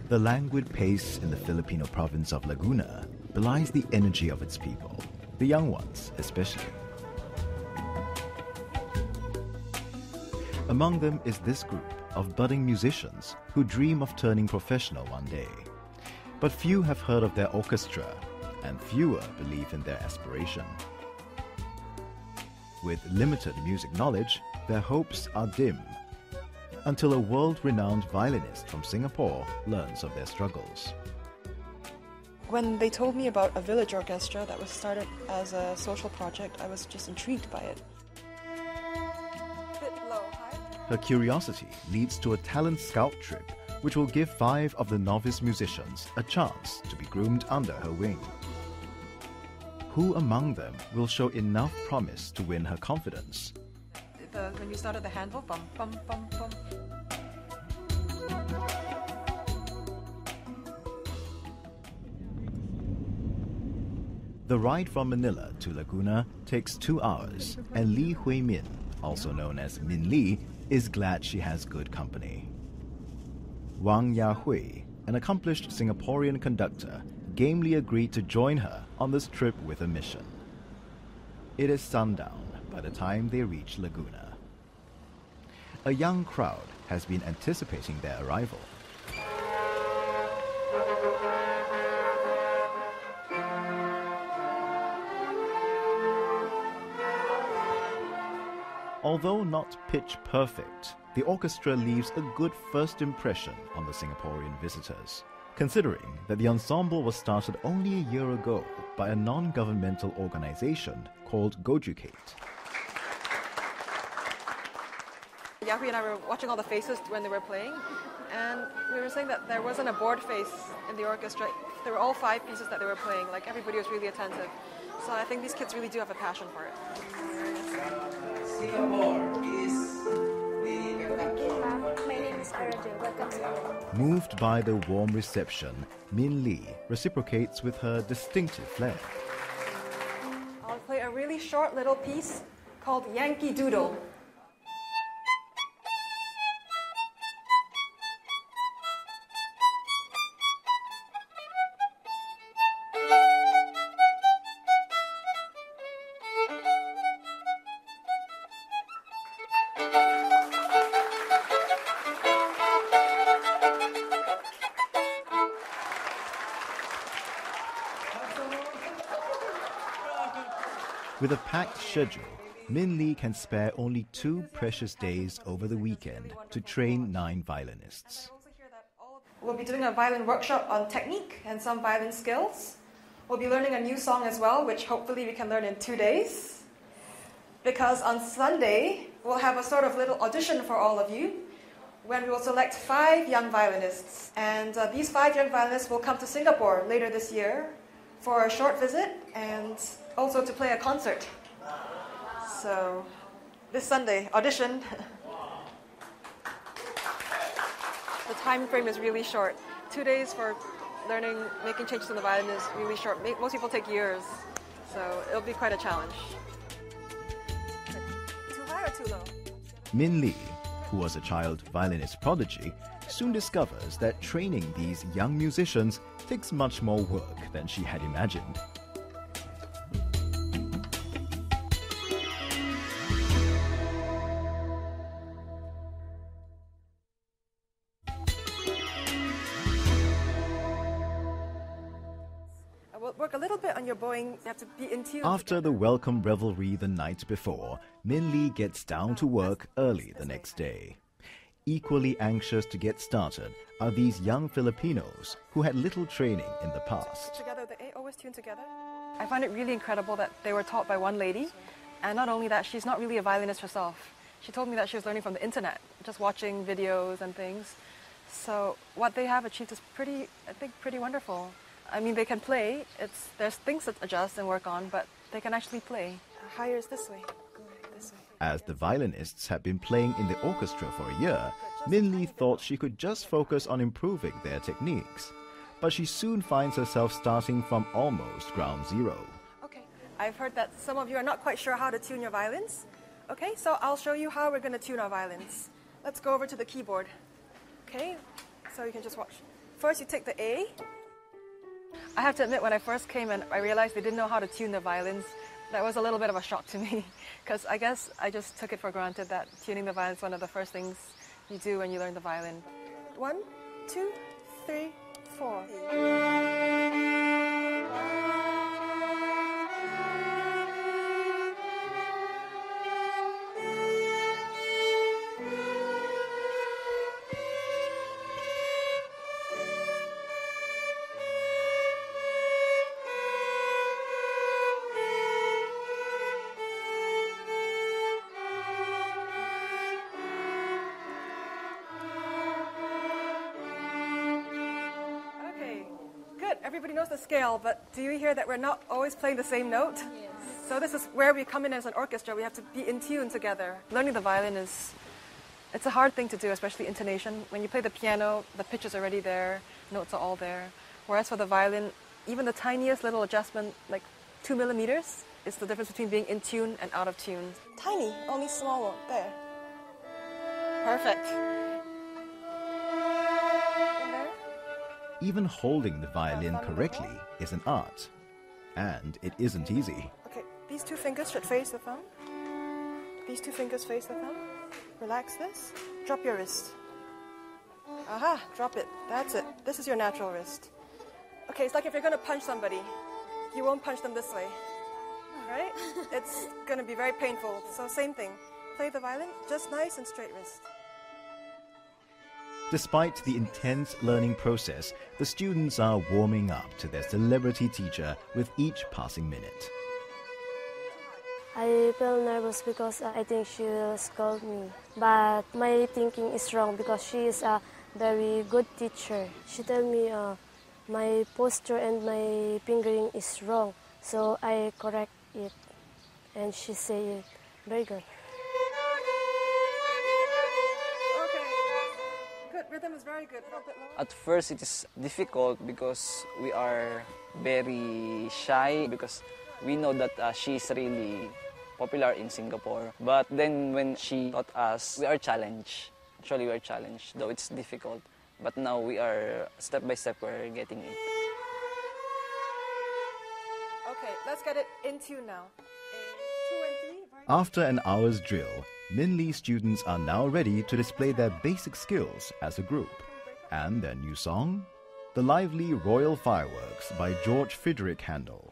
The languid pace in the Filipino province of Laguna belies the energy of its people, the young ones especially. Among them is this group of budding musicians who dream of turning professional one day. But few have heard of their orchestra, and fewer believe in their aspiration. With limited music knowledge, their hopes are dim, until a world-renowned violinist from Singapore learns of their struggles. When they told me about a village orchestra that was started as a social project, I was just intrigued by it. Her curiosity leads to a talent scout trip, which will give 5 of the novice musicians a chance to be groomed under her wing. Who among them will show enough promise to win her confidence? When you started the handle, bum, bum, bum, bum. The ride from Manila to Laguna takes 2 hours, and Li Hui Min, also known as Min Li, is glad she has good company. Wang Ya Hui, an accomplished Singaporean conductor, gamely agreed to join her on this trip with a mission. It is sundown by the time they reach Laguna. A young crowd has been anticipating their arrival. Although not pitch perfect, the orchestra leaves a good first impression on the Singaporean visitors, considering that the ensemble was started only a year ago by a non-governmental organization called Gojucate. Yahui and I were watching all the faces when they were playing, and we were saying that there wasn't a bored face in the orchestra. There were all 5 pieces that they were playing, like everybody was really attentive. So I think these kids really do have a passion for it. Singapore is my name is Arajo. Welcome, Singapore. Moved by the warm reception, Min Li reciprocates with her distinctive flair. I'll play a really short little piece called Yankee Doodle. With a packed schedule, Min Li can spare only 2 precious days over the weekend to train 9 violinists. We'll be doing a violin workshop on technique and some violin skills. We'll be learning a new song as well, which hopefully we can learn in 2 days. Because on Sunday, we'll have a sort of little audition for all of you, when we will select 5 young violinists. And these 5 young violinists will come to Singapore later this year for a short visit and also to play a concert. So this Sunday, audition. The time frame is really short. 2 days for learning, making changes in the violin is really short. Most people take years, so it'll be quite a challenge. Too high or too low? Min Li, who was a child violinist prodigy, soon discovers that training these young musicians takes much more work than she had imagined. Work a little bit on your bowing. You have to be in tune. After the welcome revelry the night before, Min Li gets down to work early the next day. Equally anxious to get started are these young Filipinos who had little training in the past. Together, they always tune together. I find it really incredible that they were taught by one lady, and not only that, she's not really a violinist herself. She told me that she was learning from the internet, just watching videos and things. So what they have achieved is pretty wonderful. I mean, they can play. There's things to adjust and work on, but they can actually play. Higher is this way. This way. As the violinists had been playing in the orchestra for a year, Min Li thought she could just focus on improving their techniques. But she soon finds herself starting from almost ground zero. Okay, I've heard that some of you are not quite sure how to tune your violins. Okay, so I'll show you how we're going to tune our violins. Let's go over to the keyboard. Okay, so you can just watch. First you take the A. I have to admit, when I first came and I realized they didn't know how to tune the violins, that was a little bit of a shock to me, because I guess I just took it for granted that tuning the violin is one of the first things you do when you learn the violin. 1, 2, 3, 4. Everybody knows the scale, but do you hear that we're not always playing the same note? Yes. So this is where we come in as an orchestra. We have to be in tune together. Learning the violin it's a hard thing to do, especially intonation. When you play the piano, the pitch is already there, notes are all there. Whereas for the violin, even the tiniest little adjustment, like 2 millimeters, is the difference between being in tune and out of tune. Tiny, only small one, there. Perfect. Even holding the violin correctly is an art, and it isn't easy. Okay, these 2 fingers should face the thumb. These 2 fingers face the thumb. Relax this. Drop your wrist. Aha, drop it. That's it. This is your natural wrist. Okay, it's like if you're going to punch somebody, you won't punch them this way, right? It's going to be very painful. So same thing. Play the violin, just nice and straight wrist. Despite the intense learning process, the students are warming up to their celebrity teacher with each passing minute. I feel nervous because I think she will scold me. But my thinking is wrong because she is a very good teacher. She told me my posture and my fingering is wrong, so I correct it. And she said, very good. Rhythm is very good. A little bit lower. At first, it is difficult because we are very shy because we know that she is really popular in Singapore. But then when she taught us, we are challenged. Actually, we are challenged, though it's difficult. But now we are, step by step, we're getting it. Okay, let's get it in tune now. 2 and 3. After an hour's drill, Min Lee students are now ready to display their basic skills as a group. And their new song? The lively Royal Fireworks by George Frederick Handel.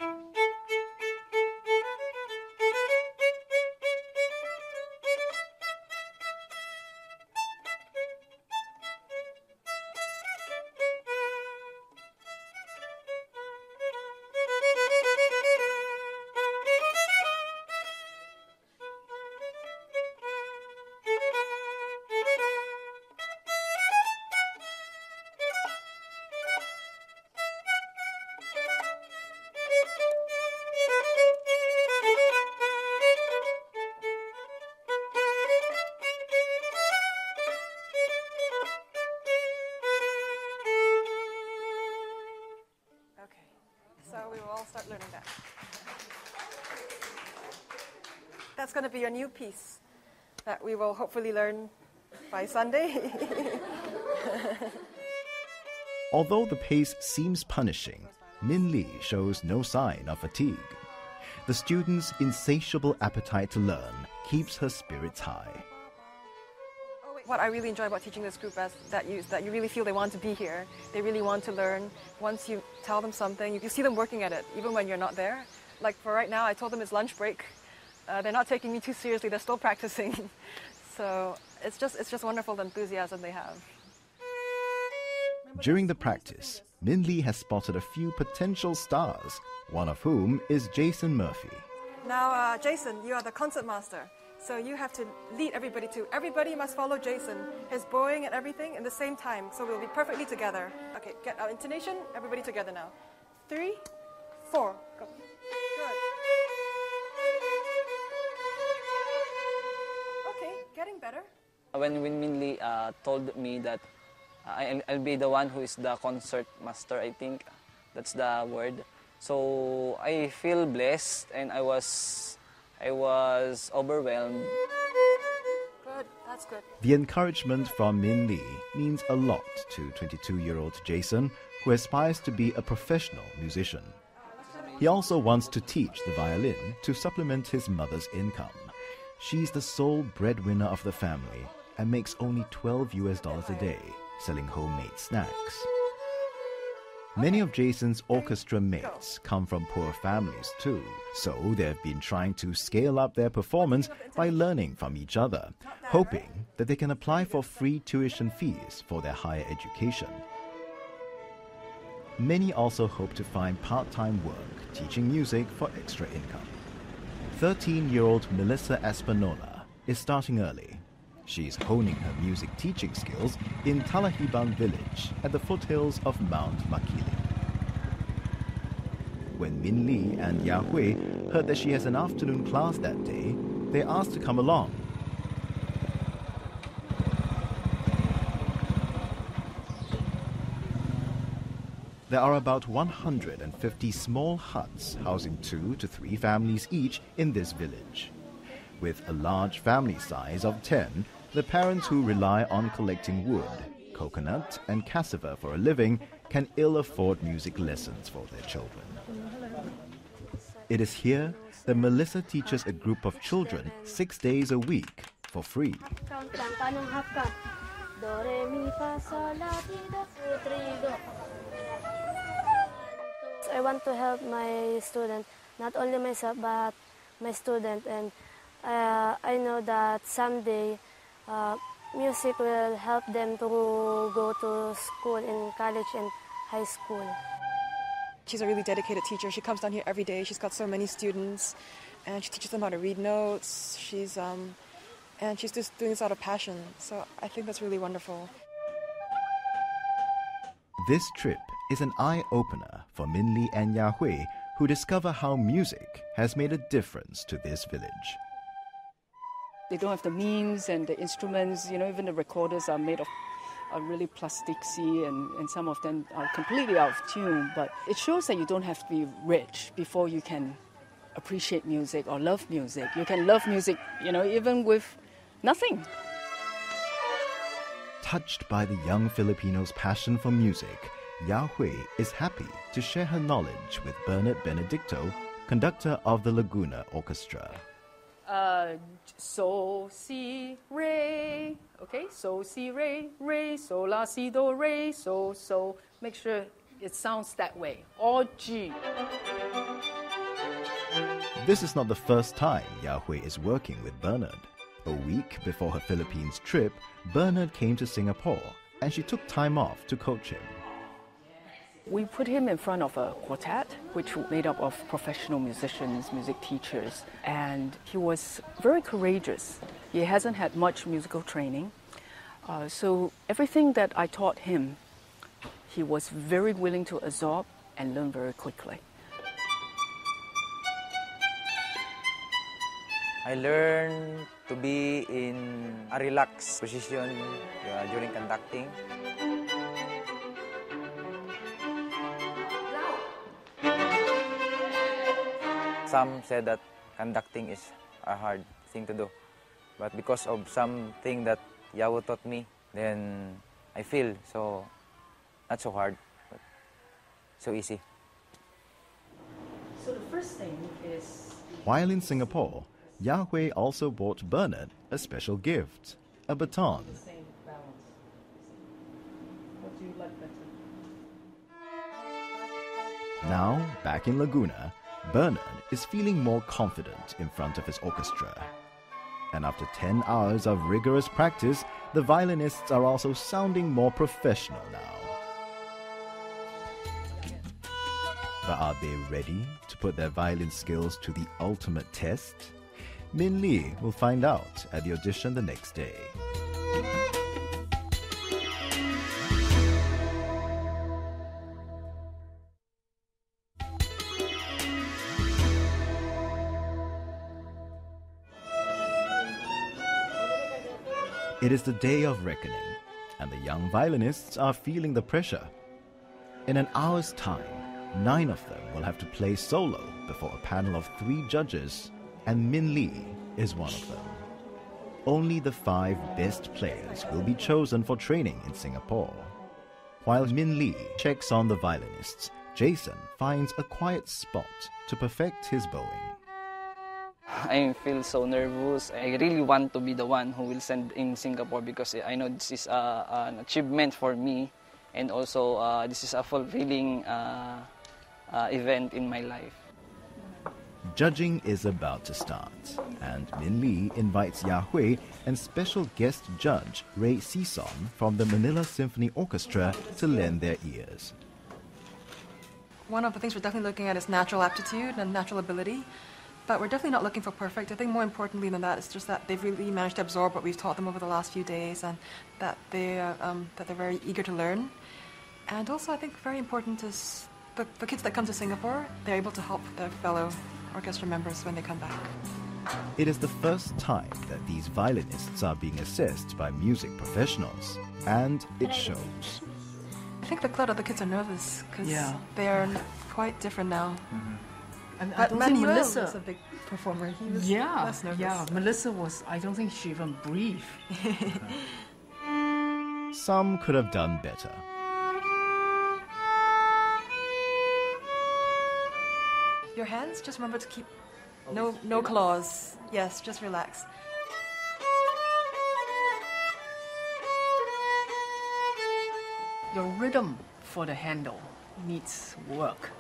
We will all start learning that. That's going to be a new piece that we will hopefully learn by Sunday. Although the pace seems punishing, Min Lee shows no sign of fatigue. The students' insatiable appetite to learn keeps her spirits high. What I really enjoy about teaching this group is that you really feel they want to be here. They really want to learn. Once you tell them something, you can see them working at it, even when you're not there. Like for right now, I told them it's lunch break. They're not taking me too seriously. They're still practicing. So it's just wonderful the enthusiasm they have. During the practice, Min Lee has spotted a few potential stars, one of whom is Jason Murphy. Now, Jason, you are the concert master. So you have to lead everybody too. Everybody must follow Jason, his bowing and everything in the same time. So we'll be perfectly together. Okay, get our intonation. Everybody together now. 3, 4, go. Good. Okay, getting better. When Min Lee told me that I'll be the one who is the concert master, I think that's the word. So I feel blessed and I was overwhelmed. Good, That's good. The encouragement from Min Lee means a lot to 22-year-old Jason, who aspires to be a professional musician. He also wants to teach the violin to supplement his mother's income. She's the sole breadwinner of the family and makes only $12 a day, selling homemade snacks. Many of Jason's orchestra mates come from poor families too, so they've been trying to scale up their performance by learning from each other, hoping that they can apply for free tuition fees for their higher education. Many also hope to find part-time work teaching music for extra income. 13-year-old Melissa Espanola is starting early. She's honing her music teaching skills in Talahiban village at the foothills of Mount Makiling. When Min Lee and Ya Hui heard that she has an afternoon class that day, they asked to come along. There are about 150 small huts housing 2 to 3 families each in this village. With a large family size of 10, the parents who rely on collecting wood, coconut and cassava for a living can ill afford music lessons for their children. It is here that Melissa teaches a group of children 6 days a week for free. I want to help my student, not only myself, but my student. And I know that someday music will help them to go to school, in college and high school. She's a really dedicated teacher. She comes down here every day. She's got so many students, and she teaches them how to read notes. And she's just doing this out of passion. So I think that's really wonderful. This trip is an eye-opener for Min Lee and Ya Hui, who discover how music has made a difference to this village. They don't have the means and the instruments, even the recorders are made of really plasticsy and some of them are completely out of tune. But it shows that you don't have to be rich before you can appreciate music or love music. You can love music, even with nothing. Touched by the young Filipinos' passion for music, Ya Hui is happy to share her knowledge with Bernard Benedicto, conductor of the Laguna Orchestra. So, si, re. Okay, so, si, re, re, so, la, si, do, re, so, so. Make sure it sounds that way. Or G. This is not the first time Ya Hui is working with Bernard. A week before her Philippines trip, Bernard came to Singapore and she took time off to coach him. We put him in front of a quartet, which was made up of professional musicians, music teachers, and he was very courageous. He hasn't had much musical training, so everything that I taught him, he was very willing to absorb and learn very quickly. I learned to be in a relaxed position during conducting. Some said that conducting is a hard thing to do, but because of something that Yao taught me, then I feel so not so hard, but so easy. So the first thing is... While in Singapore, Ya Hui also bought Bernard a special gift, a baton. Same balance. What do you like better? Now, back in Laguna, Bernard is feeling more confident in front of his orchestra. And after 10 hours of rigorous practice, the violinists are also sounding more professional now. But are they ready to put their violin skills to the ultimate test? Min Lee will find out at the audition the next day. It is the day of reckoning, and the young violinists are feeling the pressure. In an hour's time, 9 of them will have to play solo before a panel of 3 judges, and Min Lee is one of them. only the 5 best players will be chosen for training in Singapore. While Min Lee checks on the violinists, Jason finds a quiet spot to perfect his bowing. I feel so nervous. I really want to be the one who will send in Singapore because I know this is an achievement for me, and also this is a fulfilling event in my life. Judging is about to start, and Min Lee invites Ya Hui and special guest judge Ray Sison from the Manila Symphony Orchestra to lend their ears. One of the things we're definitely looking at is natural aptitude and natural ability, but we're definitely not looking for perfect. I think more importantly than that is just that they've really managed to absorb what we've taught them over the last few days, and that they're very eager to learn. And also, I think very important is the kids that come to Singapore, they're able to help their fellow orchestra members when they come back. It is the first time that these violinists are being assessed by music professionals, and it shows. I think a lot of the kids are nervous because Yeah. they're quite different now. And I But don't think Manuel Melissa. was a big performer. He was Yeah, less nervous. yeah. Melissa was. I don't think she even breathed. Some could have done better. Your hands, just remember to keep no claws. Yes, just relax. Your rhythm for the handle needs work.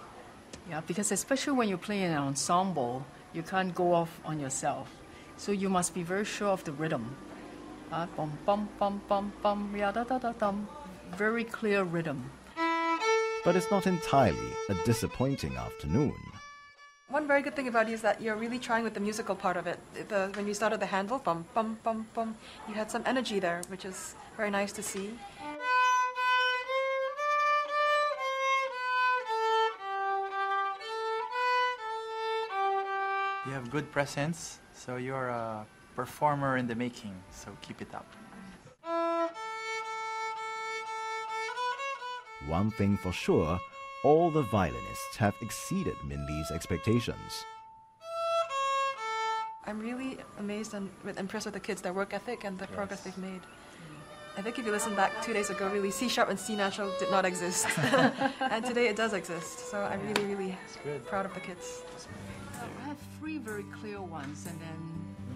Yeah, because especially when you play in an ensemble, you can't go off on yourself. So you must be very sure of the rhythm. Bum bum bum bum bum ya da da da dum. Very clear rhythm. But it's not entirely a disappointing afternoon. One very good thing about you is that you're really trying with the musical part of it. When you started the handle, bum bum bum bum, you had some energy there, which is very nice to see. You have good presence, so you're a performer in the making, so keep it up. One thing for sure, all the violinists have exceeded Min Lee's expectations. I'm really amazed and impressed with the kids, their work ethic and the progress they've made. I think if you listen back 2 days ago, really C sharp and C natural did not exist. And today it does exist. So I'm really, really proud of the kids. I have 3 very clear ones, and then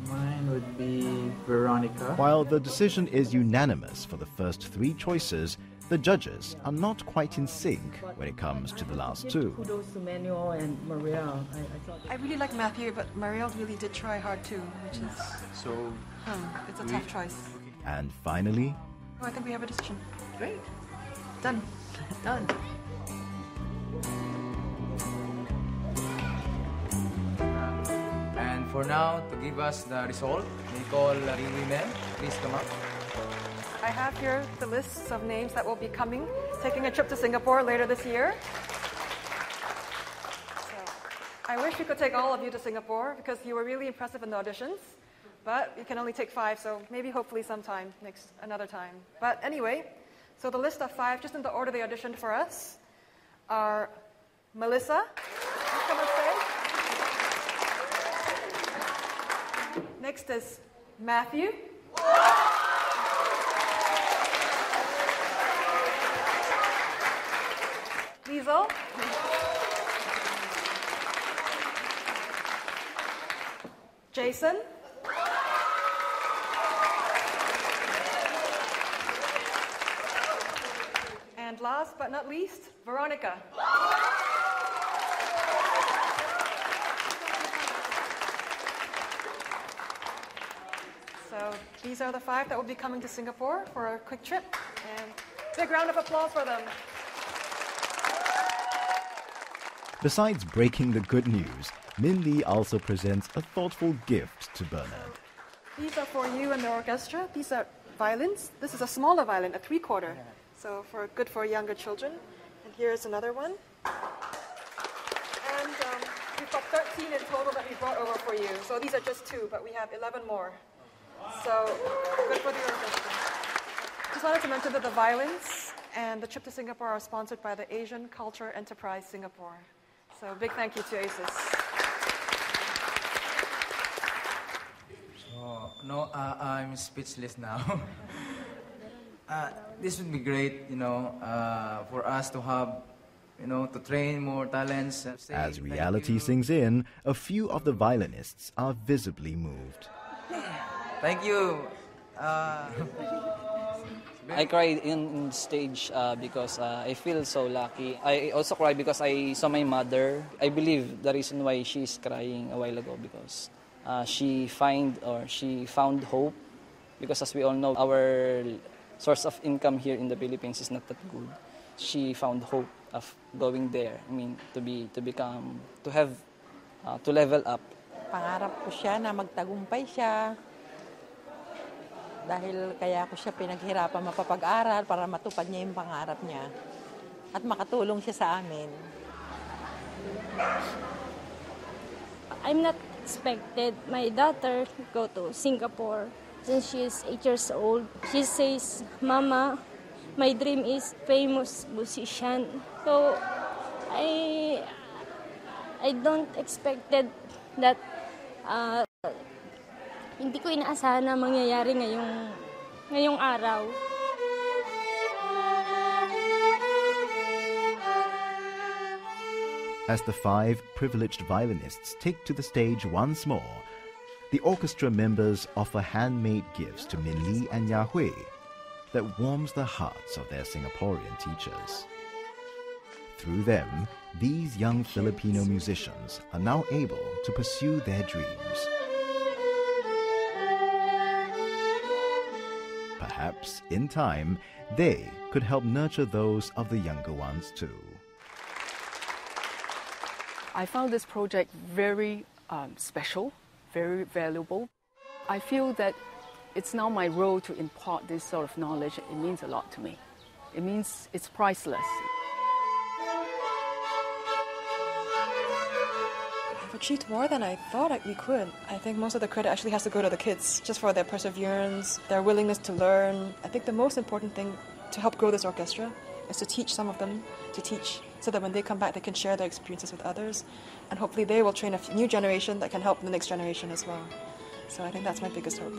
Mine would be Veronica. While the decision is unanimous for the first 3 choices, the judges are not quite in sync when it comes to the last 2. kudos to Manuel and Maria. I thought I really like Matthew, but Marielle really did try hard too, which is, So it's a tough choice. And finally, Oh, I think we have a decision. great, Done. done. And for now, to give us the result, we call the women. Please come up. I have here the lists of names that will be coming, taking a trip to Singapore later this year. So, I wish we could take all of you to Singapore because you were really impressive in the auditions, but you can only take 5, so maybe hopefully sometime another time. But anyway, so the list of 5, just in the order they auditioned for us, are Melissa. Please come on stage. Next is Matthew. Liesel. Jason. And last but not least, Veronica. So these are the 5 that will be coming to Singapore for a quick trip. And big round of applause for them. besides breaking the good news, Min Lee also presents a thoughtful gift to Bernard. These are for you and the orchestra. These are violins. This is a smaller violin, a 3/4. So good for younger children. And here's another one. And we've got 13 in total that we brought over for you. So these are just 2, but we have 11 more. So good for the orchestra. Just wanted to mention that the violins and the trip to Singapore are sponsored by the Asian Culture Enterprise Singapore. So big thank you to ACES. Oh, no, I'm speechless now. This would be great, for us to have, to train more talents. And say As thank reality you. sinks in, a few of the violinists are visibly moved. Thank you. I cried in stage because I feel so lucky. I also cried because I saw my mother. I believe the reason why she's crying a while ago because she found hope. Because as we all know, our source of income here in the Philippines is not that good. She found hope of going there. I mean, to level up. Pangarap ko siya na magtagumpay siya. Dahil kaya ko siya pinaghirapan mapapag-aral para matupad niya yung pangarap niya. At makatulong siya sa amin. I'm not expected my daughter to go to Singapore since she is 8 years old. She says, "Mama, my dream is famous musician." So I don't expected that hindi ko inaasahan na mangyayari ngayong araw. As the 5 privileged violinists take to the stage once more, the orchestra members offer handmade gifts to Min Lee and Ya Hui that warms the hearts of their Singaporean teachers. Through them, these young Filipino musicians are now able to pursue their dreams. Perhaps, in time, they could help nurture those of the younger ones too. I found this project very special, very valuable. I feel that it's now my role to impart this sort of knowledge. It means a lot to me. It means it's priceless. We've achieved more than I thought we could. I think most of the credit actually has to go to the kids, just for their perseverance, their willingness to learn. I think the most important thing to help grow this orchestra is to teach some of them to teach, so that when they come back, they can share their experiences with others, and hopefully they will train a new generation that can help the next generation as well. So I think that's my biggest hope.